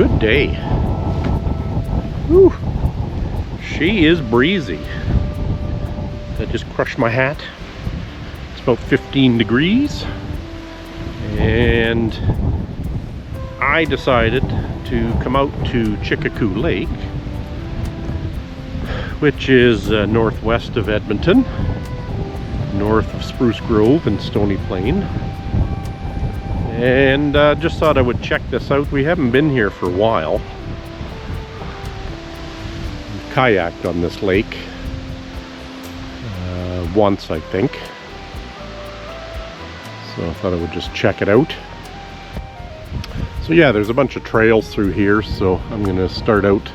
Good day. Whew. She is breezy. I just crushed my hat. It's about 15 degrees. And I decided to come out to Chickakoo Lake, which is northwest of Edmonton, north of Spruce Grove and Stony Plain. And just thought I would check this out. We haven't been here for a while. We've kayaked on this lake once, I think. So I thought I would just check it out. So yeah, there's a bunch of trails through here, so I'm going to start out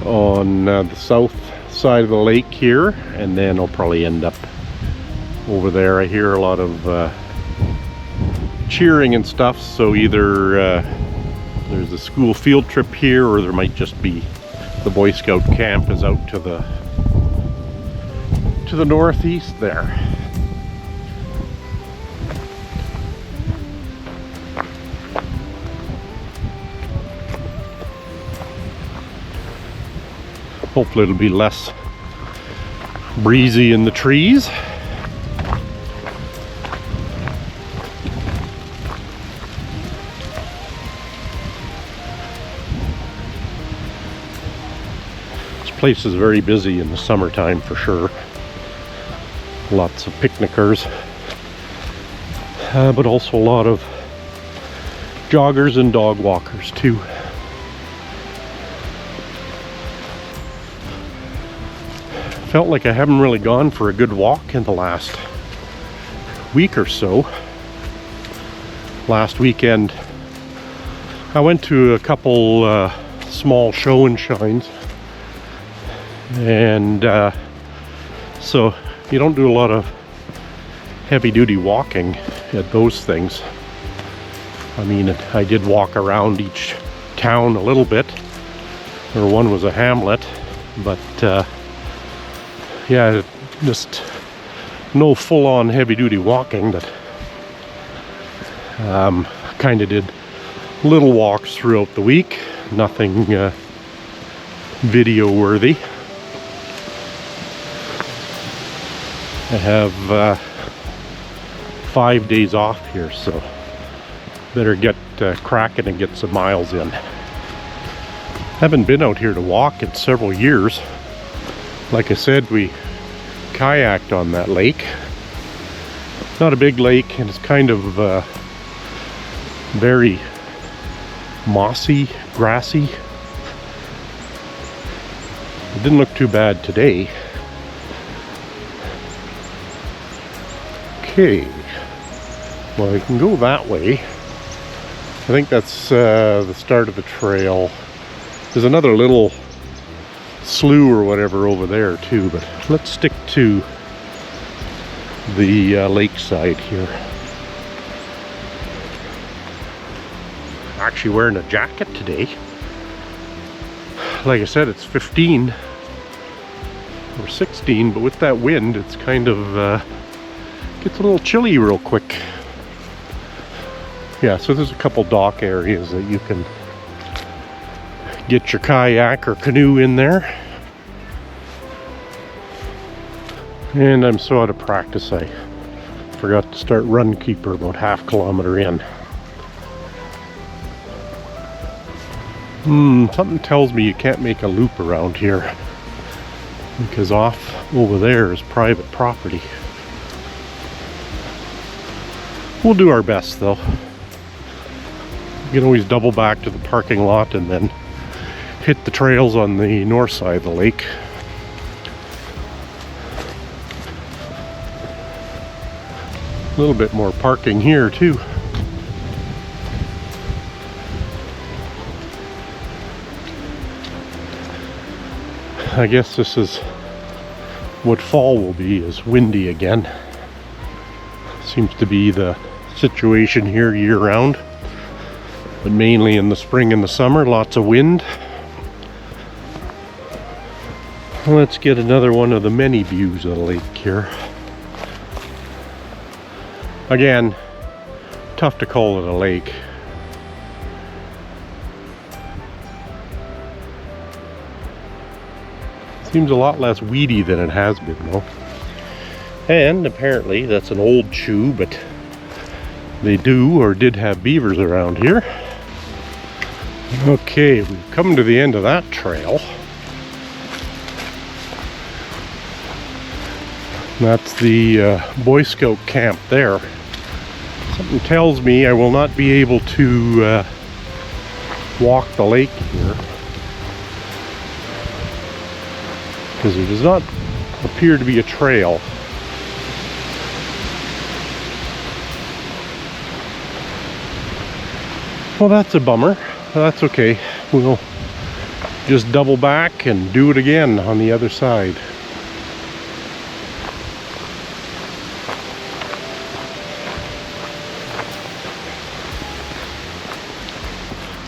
on the south side of the lake here, and then I'll probably end up over there. I hear a lot of cheering and stuff, so either there's a school field trip here, or there might just be the Boy Scout camp is out to the northeast there. Hopefully it'll be less breezy in the trees. Place is very busy in the summertime for sure. Lots of picnickers, but also a lot of joggers and dog walkers too. Felt like I haven't really gone for a good walk in the last week or so. Last weekend I went to a couple small show and shines. And so you don't do a lot of heavy-duty walking at those things. I mean, I did walk around each town a little bit, or one was a hamlet, but yeah, just no full-on heavy-duty walking, but kind of did little walks throughout the week, nothing video-worthy. I have 5 days off here, so better get cracking and get some miles in. Haven't been out here to walk in several years. Like I said, we kayaked on that lake. Not a big lake, and it's kind of very mossy, grassy. It didn't look too bad today. Okay, well, I can go that way. I think that's the start of the trail. There's another little slough or whatever over there too, but let's stick to the lakeside here. Actually wearing a jacket today. Like I said, it's 15 or 16, but with that wind, it's kind of gets a little chilly real quick. Yeah, so there's a couple dock areas that you can get your kayak or canoe in there. And I'm so out of practice, I forgot to start Run Keeper about half kilometer in. Something tells me you can't make a loop around here, because off over there is private property. We'll do our best though. You can always double back to the parking lot and then hit the trails on the north side of the lake. A little bit more parking here too. I guess this is what fall will be, is windy again. Seems to be the situation here year-round, but mainly in the spring and the summer, lots of wind. Let's get another one of the many views of the lake here. Again, tough to call it a lake. Seems a lot less weedy than it has been though. And apparently that's an old chew, but they do or did have beavers around here. Okay, we've come to the end of that trail. That's the Boy Scout camp there. Something tells me I will not be able to walk the lake here, because there does not appear to be a trail. Well, that's a bummer. That's okay. We'll just double back and do it again on the other side.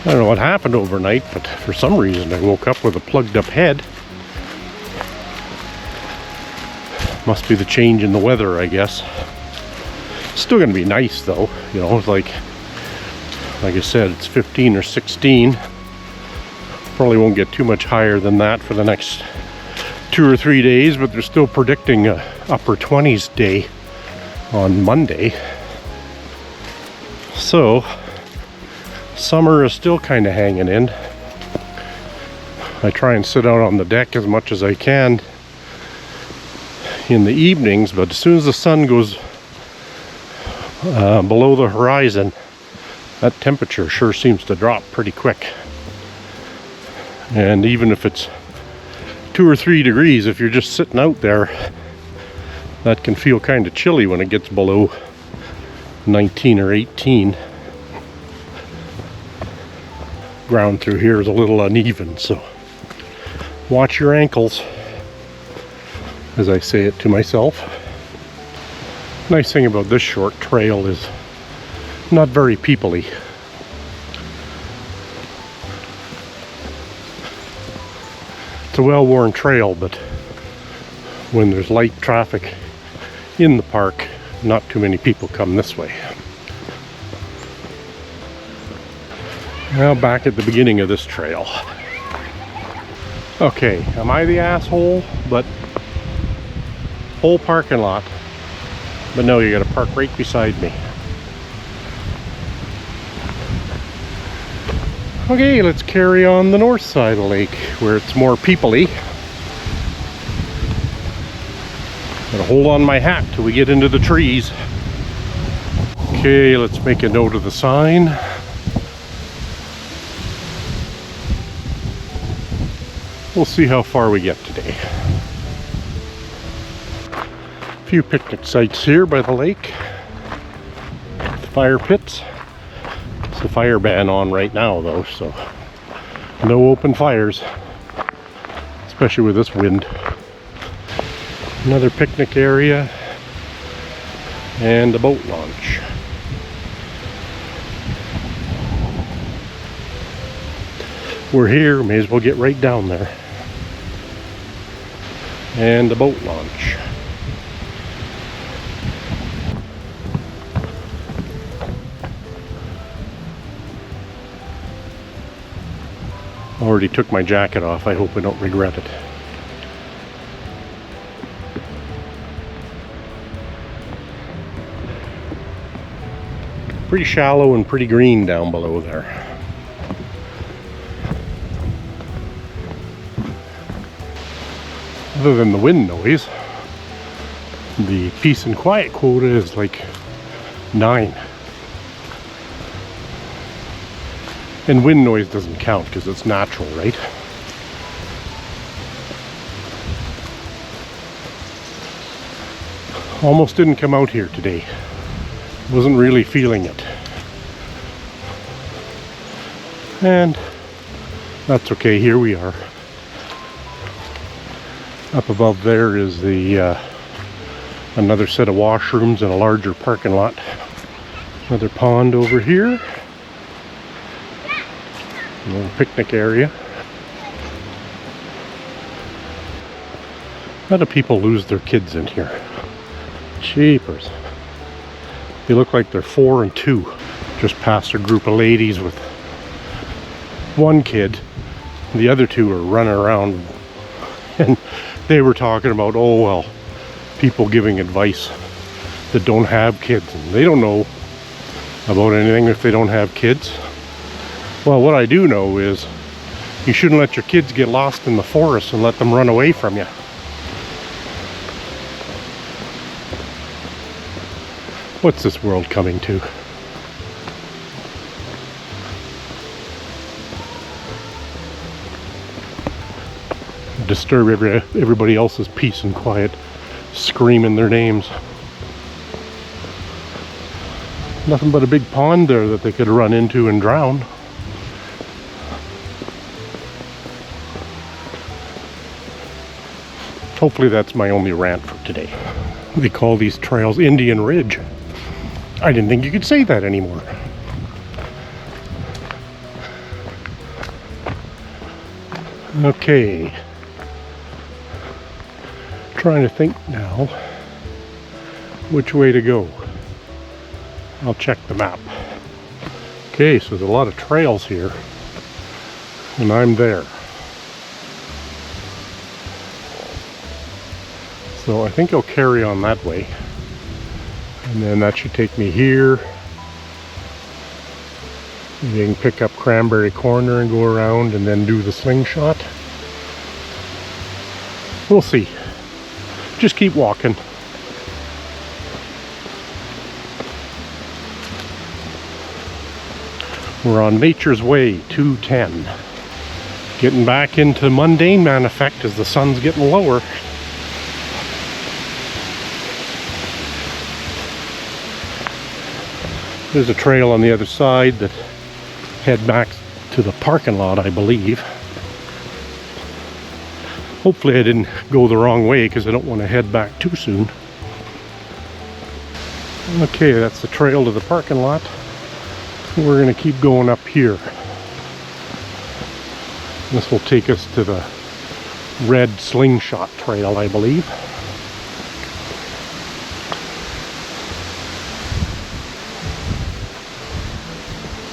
I don't know what happened overnight, but for some reason I woke up with a plugged up head. Must be the change in the weather, I guess. Still gonna be nice though, you know, it's like I said, it's 15 or 16. Probably won't get too much higher than that for the next 2 or 3 days, but they're still predicting a upper 20s day on Monday. So summer is still kind of hanging in. I try and sit out on the deck as much as I can in the evenings, but as soon as the sun goes below the horizon, that temperature sure seems to drop pretty quick. And even if it's 2 or 3 degrees, if you're just sitting out there, that can feel kind of chilly when it gets below 19 or 18. Ground through here is a little uneven, so watch your ankles, as I say it to myself. Nice thing about this short trail is not very people-y. It's a well-worn trail, but when there's light traffic in the park, not too many people come this way. Now back at the beginning of this trail. Okay, am I the asshole? But whole parking lot. But no, you gotta park right beside me. Okay, let's carry on the north side of the lake where it's more people-y. Gotta hold on my hat till we get into the trees. Okay, let's make a note of the sign. We'll see how far we get today. A few picnic sites here by the lake. The fire pits. It's a fire ban on right now though, so no open fires, especially with this wind. Another picnic area and a boat launch. We're here, may as well get right down there. And a boat launch. Already took my jacket off. I hope I don't regret it. Pretty shallow and pretty green down below there. Other than the wind noise, the peace and quiet quota is like 9. And wind noise doesn't count because it's natural, right? Almost didn't come out here today. Wasn't really feeling it. And that's okay, here we are. Up above there is the another set of washrooms and a larger parking lot. Another pond over here. A little picnic area. A lot of people lose their kids in here. Jeepers. They look like they're 4 and 2. Just passed a group of ladies with one kid. The other 2 are running around and they were talking about, oh well, people giving advice that don't have kids, and they don't know about anything if they don't have kids. Well, what I do know is you shouldn't let your kids get lost in the forest and let them run away from you. What's this world coming to? Disturb everybody else's peace and quiet, screaming their names. Nothing but a big pond there that they could run into and drown. Hopefully that's my only rant for today. They call these trails Indian Ridge. I didn't think you could say that anymore. Okay. Trying to think now which way to go. I'll check the map. Okay, so there's a lot of trails here, and I'm there. So I think I'll carry on that way. And then that should take me here. You can pick up Cranberry Corner and go around and then do the slingshot. We'll see. Just keep walking. We're on Nature's Way 210. Getting back into Mundane Man effect as the sun's getting lower. There's a trail on the other side that head back to the parking lot, I believe. Hopefully I didn't go the wrong way because I don't want to head back too soon. Okay, that's the trail to the parking lot. We're going to keep going up here. This will take us to the red slingshot trail, I believe.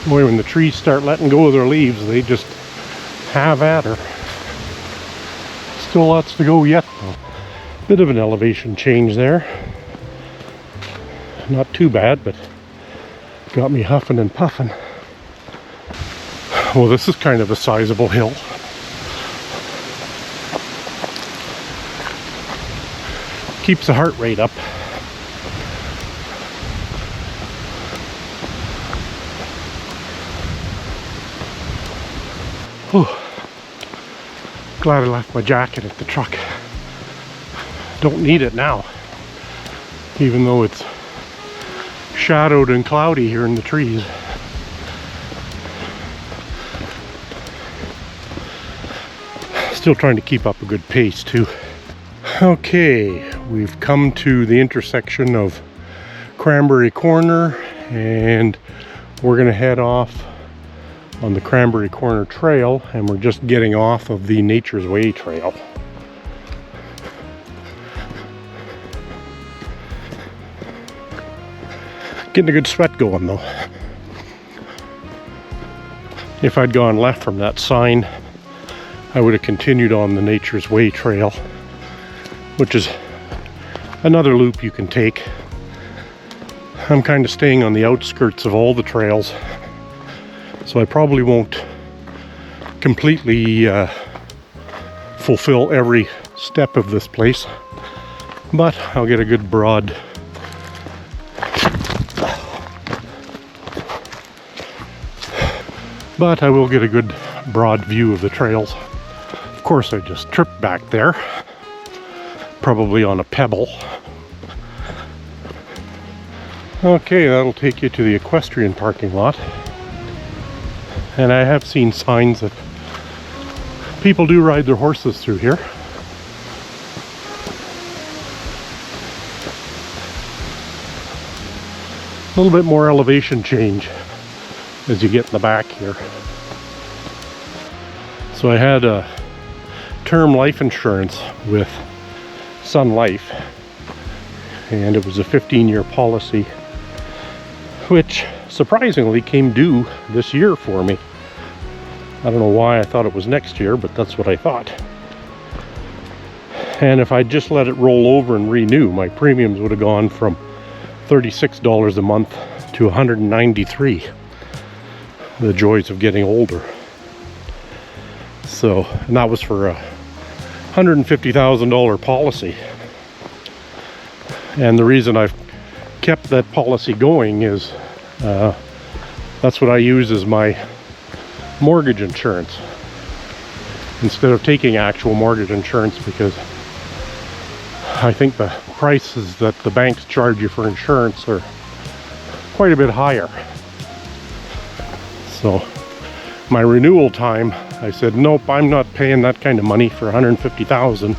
Boy, when the trees start letting go of their leaves, they just have at her. Still lots to go yet, though. Bit of an elevation change there. Not too bad, but got me huffing and puffing. Well, this is kind of a sizable hill. Keeps the heart rate up. Oh, glad I left my jacket at the truck. Don't need it now, even though it's shadowed and cloudy here in the trees. Still trying to keep up a good pace too. Okay, we've come to the intersection of Cranberry Corner, and we're gonna head off on the Cranberry Corner Trail, and we're just getting off of the Nature's Way Trail. Getting a good sweat going though. If I'd gone left from that sign, I would have continued on the Nature's Way Trail, which is another loop you can take. I'm kind of staying on the outskirts of all the trails, so I probably won't completely fulfill every step of this place, but I'll get a good broad I will get a good broad view of the trails. Of course, I just tripped back there, probably on a pebble. Okay, that'll take you to the equestrian parking lot. And I have seen signs that people do ride their horses through here. A little bit more elevation change as you get in the back here. So I had a term life insurance with Sun Life, and it was a 15-year policy, which surprisingly came due this year for me. I don't know why I thought it was next year, but that's what I thought. And if I just let it roll over and renew, my premiums would have gone from $36 a month to $193. The joys of getting older. So, and that was for a $150,000 policy. And the reason I've kept that policy going is that's what I use as my mortgage insurance instead of taking actual mortgage insurance, because I think the prices that the banks charge you for insurance are quite a bit higher. So my renewal time, I said, nope, I'm not paying that kind of money for $150,000.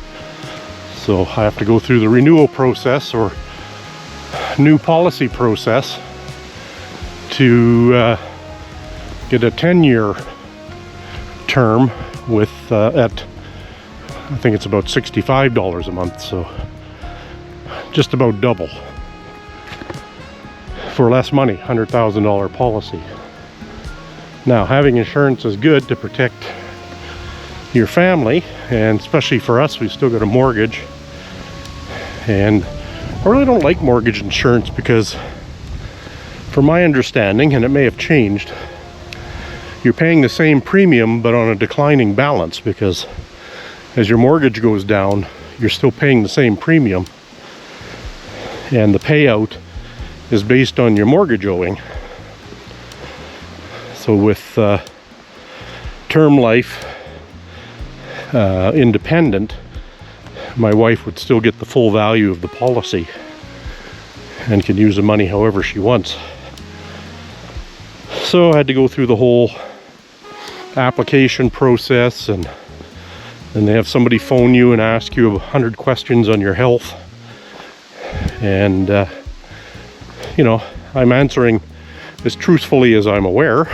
So I have to go through the renewal process or new policy process to get a 10-year term with at I think it's about $65 a month, so just about double for less money, $100,000 policy. Now, having insurance is good to protect your family, and especially for us, we've still got a mortgage. And I really don't like mortgage insurance because, from my understanding, and it may have changed, you're paying the same premium but on a declining balance, because as your mortgage goes down, you're still paying the same premium, and the payout is based on your mortgage owing. So with term life independent, my wife would still get the full value of the policy and can use the money however she wants. So I had to go through the whole application process, and then they have somebody phone you and ask you 100 questions on your health, and you know, I'm answering as truthfully as I'm aware.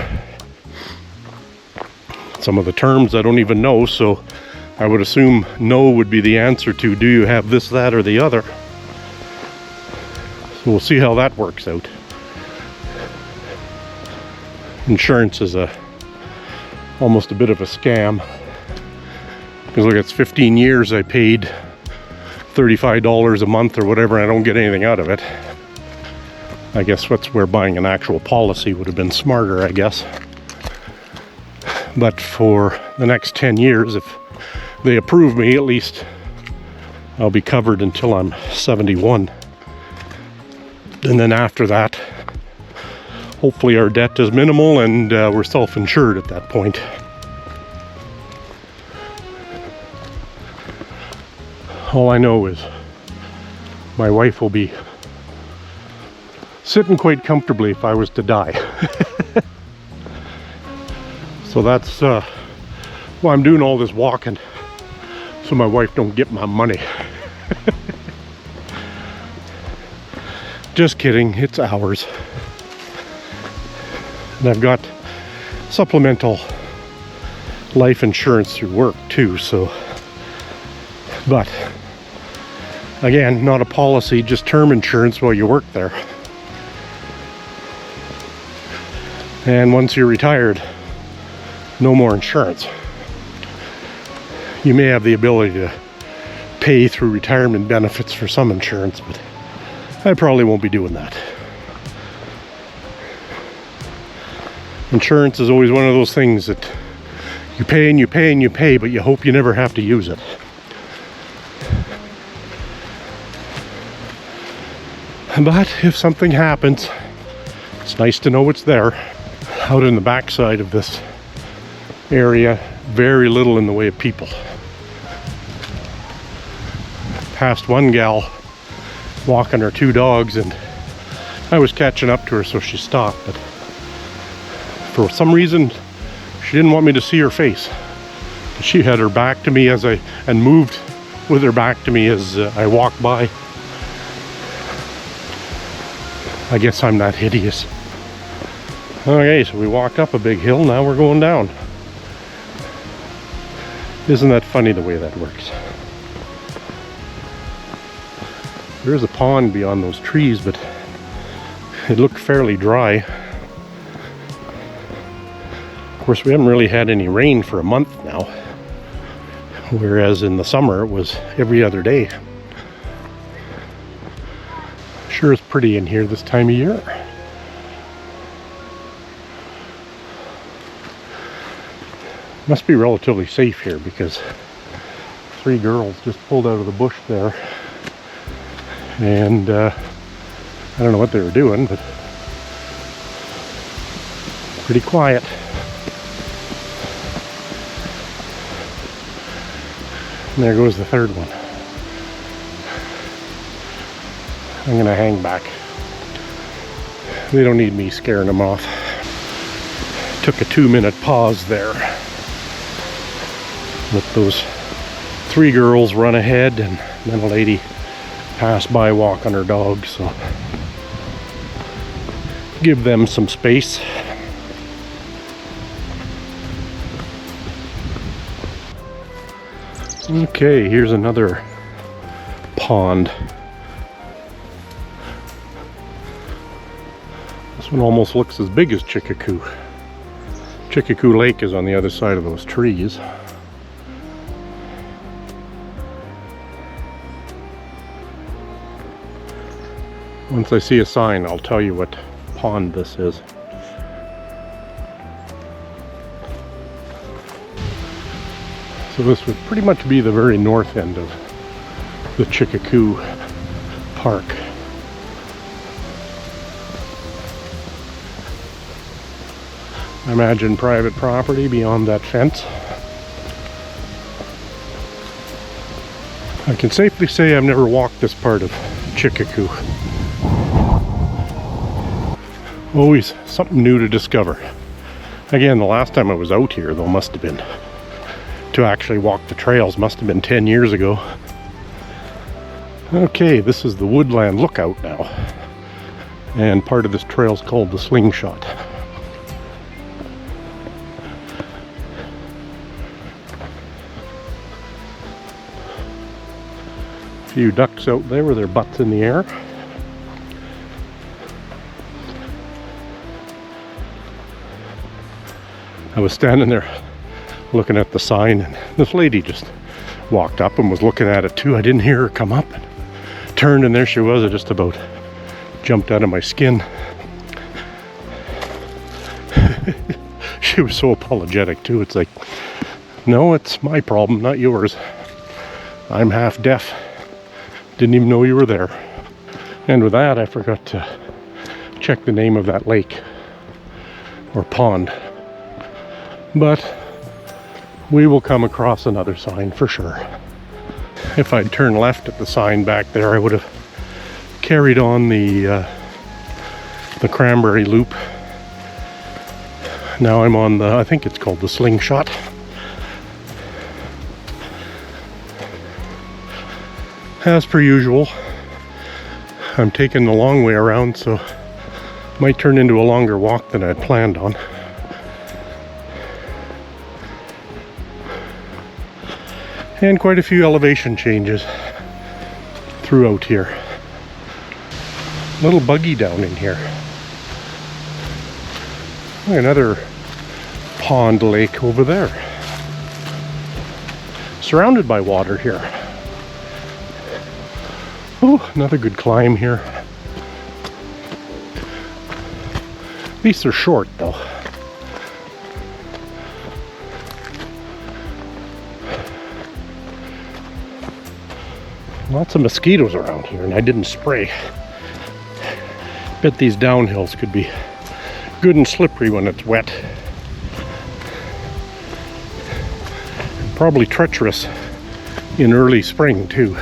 Some of the terms I don't even know, so I would assume no would be the answer to, do you have this, that, or the other? So we'll see how that works out. Insurance is almost a bit of a scam, because look, it's 15 years I paid $35 a month or whatever, and I don't get anything out of it. I guess that's where buying an actual policy would have been smarter, I guess. But for the next 10 years, if they approve me, at least I'll be covered until I'm 71. And then after that, hopefully our debt is minimal and we're self-insured at that point. All I know is my wife will be sitting quite comfortably if I was to die. So that's why I'm doing all this walking, so my wife don't get my money. Just kidding, it's ours. And I've got supplemental life insurance through work too, so. But again, not a policy, just term insurance while you work there. And once you're retired, no more insurance. You may have the ability to pay through retirement benefits for some insurance, but I probably won't be doing that. Insurance is always one of those things that you pay and you pay and you pay, but you hope you never have to use it. But if something happens, it's nice to know it's there. Out in the backside of this area, very little in the way of people. Passed one gal walking her two dogs, and I was catching up to her, so she stopped, but for some reason she didn't want me to see her face. She had her back to me and moved with her back to me as I walked by. I guess I'm not hideous. Okay, so we walked up a big hill, now we're going down. Isn't that funny the way that works? There's a pond beyond those trees, but it looked fairly dry. Of course, we haven't really had any rain for a month now. whereas in the summer it was every other day. Sure is pretty in here this time of year. Must be relatively safe here because 3 girls just pulled out of the bush there, and I don't know what they were doing, but pretty quiet. And there goes the third one. I'm gonna hang back. They don't need me scaring them off. Took a 2-minute pause there. Let those 3 girls run ahead, and then a lady pass by walking her dog, so give them some space. Okay, here's another pond. This one almost looks as big as Chickakoo. Chickakoo Lake is on the other side of those trees. Once I see a sign, I'll tell you what pond this is. So this would pretty much be the very north end of the Chickakoo Park. I imagine private property beyond that fence. I can safely say I've never walked this part of Chickakoo. Always something new to discover. Again, the last time I was out here, though, must have been to actually walk the trails, must have been 10 years ago. Okay, this is the Woodland Lookout now, and part of this trail is called the Slingshot. A few ducks out there with their butts in the air. I was standing there looking at the sign, and this lady just walked up and was looking at it too. I didn't hear her come up, and turned, and there she was. I just about jumped out of my skin. She was so apologetic too. It's like, no, it's my problem, not yours. I'm half deaf. Didn't even know you were there. And with that, I forgot to check the name of that lake or pond. But we will come across another sign for sure. If I'd turned left at the sign back there, I would have carried on the Cranberry Loop. Now I'm on the, I think it's called the Slingshot. As per usual, I'm taking the long way around, so might turn into a longer walk than I had planned on. And quite a few elevation changes throughout here. Little buggy down in here. Another pond lake over there. Surrounded by water here. Oh, another good climb here. These are short though. Lots of mosquitoes around here, and I didn't spray. Bet these downhills could be good and slippery when it's wet. Probably treacherous in early spring too.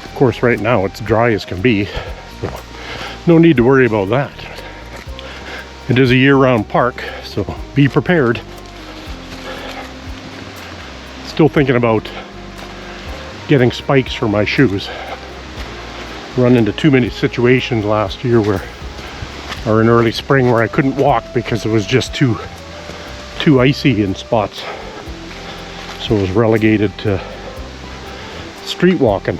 Of course, right now it's dry as can be, so no need to worry about that. It is a year-round park, so be prepared. Still thinking about getting spikes for my shoes. Run into too many situations last year or in early spring where I couldn't walk because it was just too icy in spots. So I was relegated to street walking.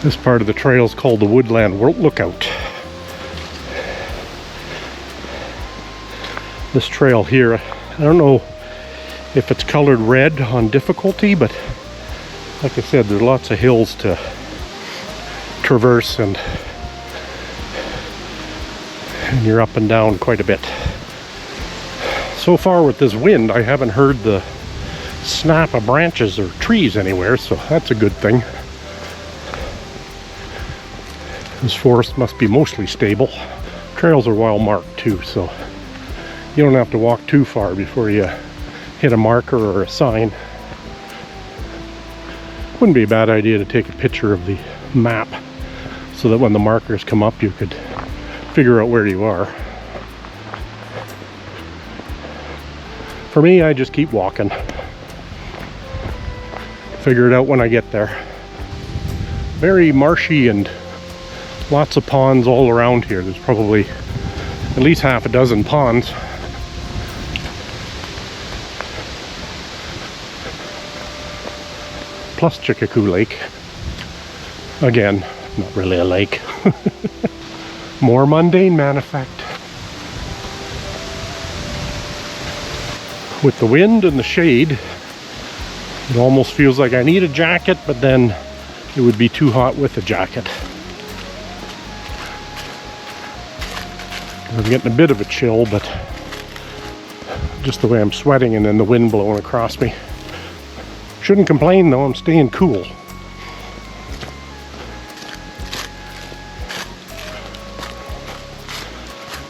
This part of the trail is called the Woodland Lookout. This trail here, I don't know if it's colored red on difficulty, but like I said, there's lots of hills to traverse, and you're up and down quite a bit. So far with this wind, I haven't heard the snap of branches or trees anywhere, so that's a good thing. This forest must be mostly stable. Trails are well marked too, so you don't have to walk too far before you hit a marker or a sign. Wouldn't be a bad idea to take a picture of the map so that when the markers come up you could figure out where you are. For me, I just keep walking. Figure it out when I get there. Very marshy and lots of ponds all around here. There's probably at least half a dozen ponds. Plus Chickakoo Lake. Again, not really a lake. More Mundane Man effect. With the wind and the shade, it almost feels like I need a jacket, but then it would be too hot with a jacket. I'm getting a bit of a chill, but just the way I'm sweating and then the wind blowing across me. Shouldn't complain though, I'm staying cool.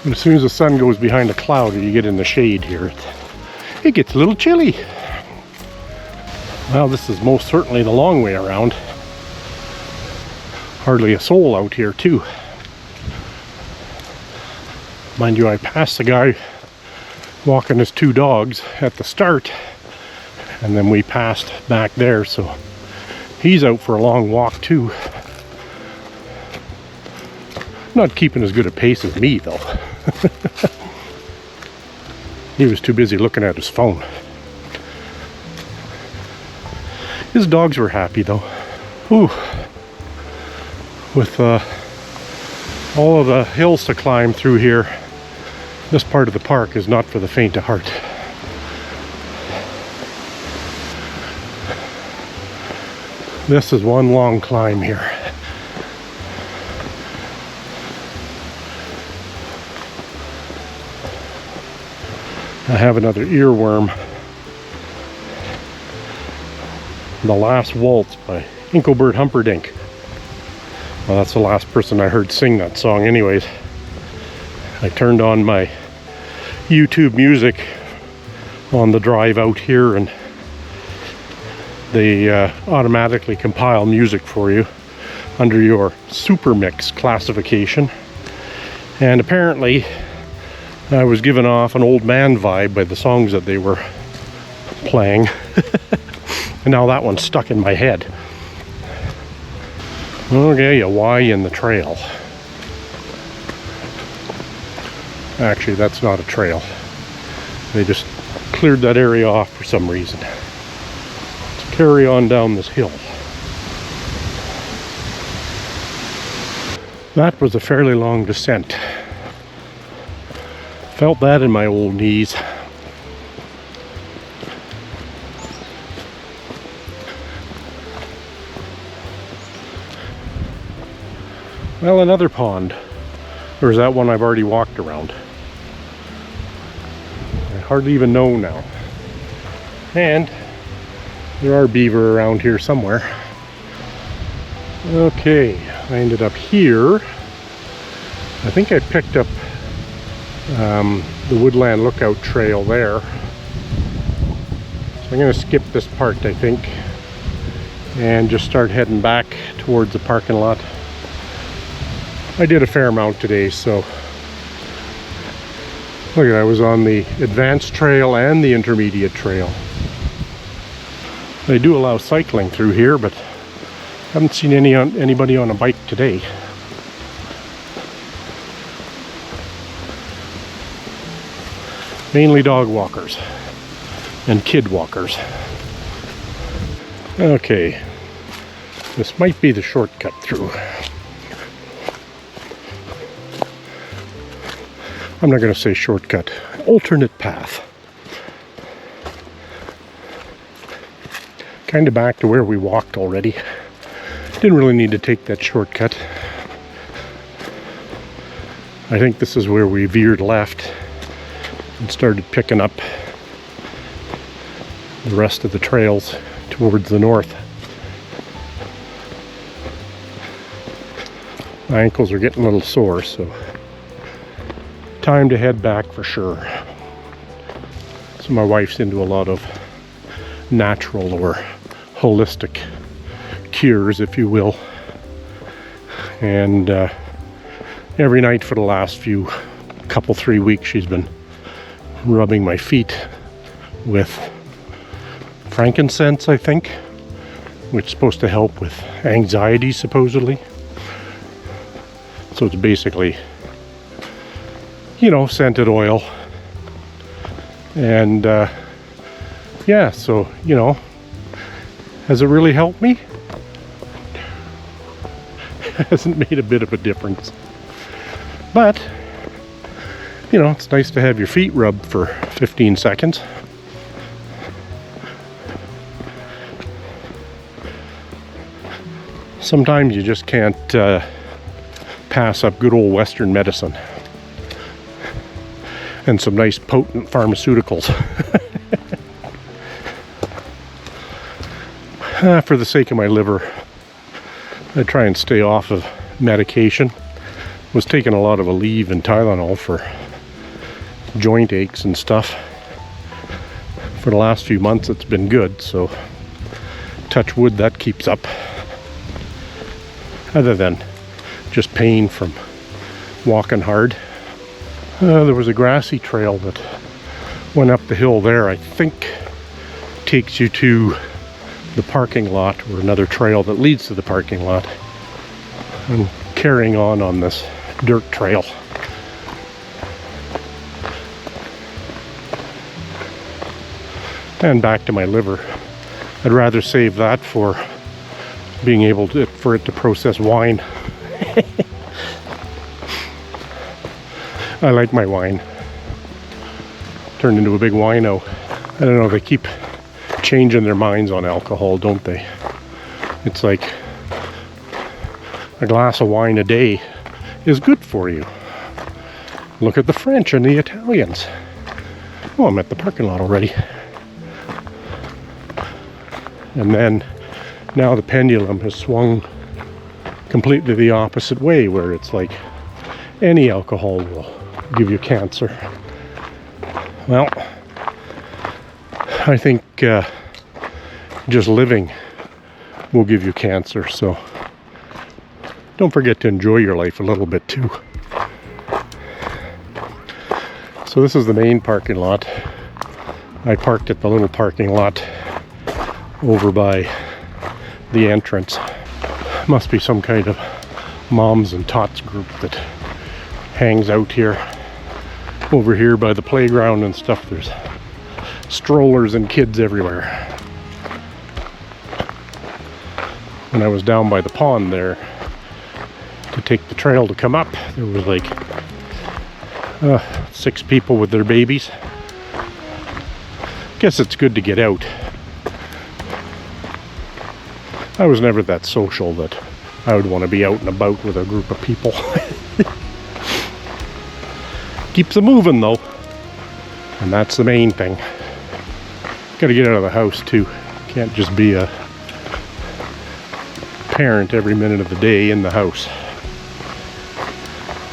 And as soon as the sun goes behind a cloud or you get in the shade here, it gets a little chilly. Well, this is most certainly the long way around. Hardly a soul out here too. Mind you, I passed the guy walking his two dogs at the start, and then we passed back there, so he's out for a long walk too. Not keeping as good a pace as me though. He was too busy looking at his phone. His dogs were happy though. Ooh. With all of the hills to climb through here, this part of the park is not for the faint of heart. This is one long climb here. I have another earworm. The Last Waltz by Engelbert Humperdinck. Well, that's the last person I heard sing that song anyways. I turned on my YouTube music on the drive out here, and they automatically compile music for you under your super mix classification. And apparently I was given off an old man vibe by the songs that they were playing. And now that one's stuck in my head. Okay, a Y in the trail. Actually, that's not a trail. They just cleared that area off for some reason. Let's carry on down this hill. That was a fairly long descent. Felt that in my old knees. Well, another pond. Or is that one I've already walked around? I hardly even know now. And there are beaver around here somewhere. Okay, I ended up here. I think I picked up the Woodland Lookout Trail there. So I'm going to skip this part, I think, and just start heading back towards the parking lot. I did a fair amount today, so look at, I was on the advanced trail and the intermediate trail. They do allow cycling through here, but I haven't seen anybody on a bike today. Mainly dog walkers and kid walkers. Okay, this might be the shortcut through. I'm not going to say shortcut. alternate path. Kind of back to where we walked already. Didn't really need to take that shortcut. I think this is where we veered left and started picking up the rest of the trails towards the north. My ankles are getting a little sore, so time to head back for sure. So my wife's into a lot of natural or holistic cures, if you will. And every night for the last couple 3 weeks, she's been rubbing my feet with frankincense, I think, which is supposed to help with anxiety, supposedly. So it's basically, you know, scented oil. And yeah, so, you know, has it really helped me? It hasn't made a bit of a difference. But, you know, it's nice to have your feet rubbed for 15 seconds. Sometimes you just can't pass up good old Western medicine and some nice potent pharmaceuticals. For the sake of my liver, I try and stay off of medication. Was taking a lot of Aleve and Tylenol for joint aches and stuff. For the last few months it's been good, so touch wood that keeps up. Other than just pain from walking hard. There was a grassy trail that went up the hill there, I think takes you to the parking lot, or another trail that leads to the parking lot. I'm carrying on this dirt trail. And back to my liver. I'd rather save that for being able to, for it to process wine. I like my wine. Turned into a big wino. I don't know, they keep changing their minds on alcohol, don't they? It's like a glass of wine a day is good for you. Look at the French and the Italians. Oh, I'm at the parking lot already. And then now the pendulum has swung completely the opposite way, where it's like any alcohol will give you cancer. Well, I think just living will give you cancer, so don't forget to enjoy your life a little bit too. So this is the main parking lot. I parked at the little parking lot over by the entrance. Must be some kind of moms and tots group that hangs out here. Over here by the playground and stuff, there's strollers and kids everywhere. When I was down by the pond there to take the trail to come up, there was like 6 people with their babies. Guess it's good to get out. I was never that social that I would want to be out and about with a group of people. Keeps them moving though, and that's the main thing. Gotta get out of the house too. Can't just be a parent every minute of the day in the house.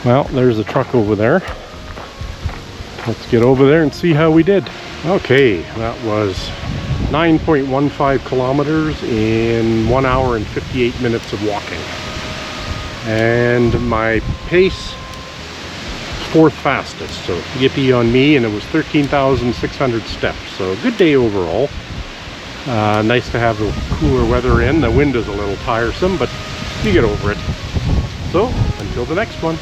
Well, there's a truck over there. Let's get over there and see how we did. Okay, that was 9.15 kilometers in 1 hour and 58 minutes of walking. And my pace, 4th fastest, so yippee on me, and it was 13,600 steps, so good day overall. Nice to have the cooler weather in. The wind is a little tiresome, but you get over it. So, until the next one.